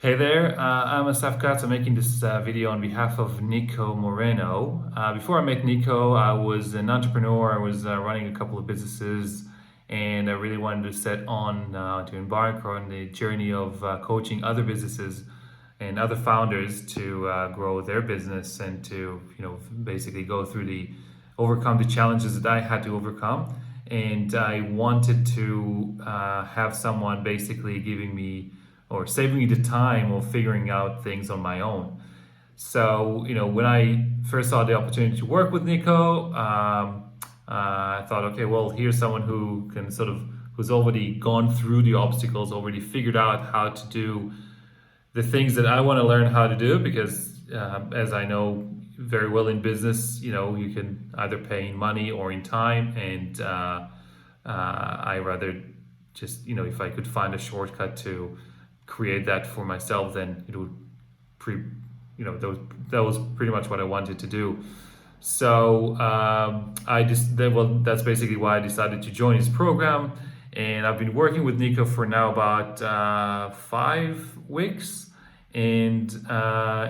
Hey there, I'm Asaf. I'm making this video on behalf of Nico Moreno. Before I met Nico, I was an entrepreneur. I was running a couple of businesses, and I really wanted to set on to embark on the journey of coaching other businesses and other founders to grow their business and to basically go through the overcome the challenges that I had to overcome. And I wanted to have someone basically giving me or saving me the time of figuring out things on my own. So, when I first saw the opportunity to work with Nico, I thought, okay, well, here's someone who can who's already gone through the obstacles, already figured out how to do the things that I want to learn how to do, because as I know very well in business, you can either pay in money or in time. And I rather just, if I could find a shortcut to create that for myself, then it would that was pretty much what I wanted to do. So that's basically why I decided to join his program, and I've been working with Nico for now about 5 weeks, and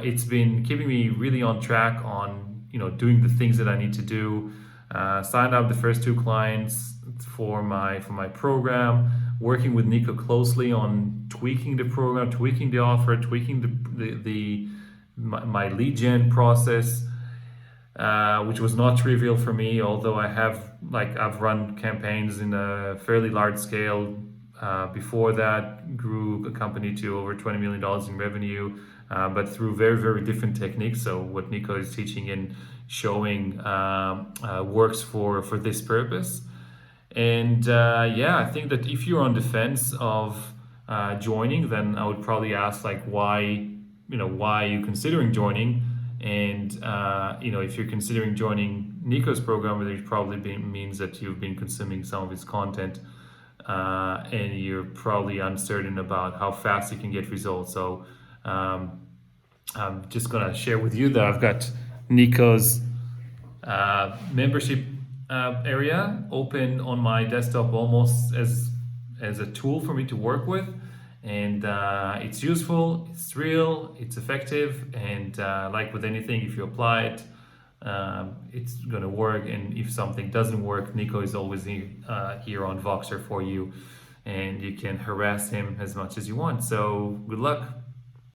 it's been keeping me really on track on doing the things that I need to do. Signed up the first 2 clients for my program, working with Nico closely on tweaking the program, tweaking the offer, tweaking my lead gen process, which was not trivial for me. Although I've run campaigns in a fairly large scale. Before that, grew a company to over $20 million in revenue, but through very, very different techniques. So what Nico is teaching and showing works for this purpose. And I think that if you're on the fence of joining, then I would probably ask why are you considering joining? And if you're considering joining Nico's program, it probably means that you've been consuming some of his content, and you're probably uncertain about how fast you can get results. So I'm just gonna share with you that I've got Nico's membership area open on my desktop, almost as a tool for me to work with. And it's useful, it's real, it's effective, and like with anything, if you apply it, it's gonna work. And if something doesn't work, Nico is always here on Voxer for you, and you can harass him as much as you want. So good luck.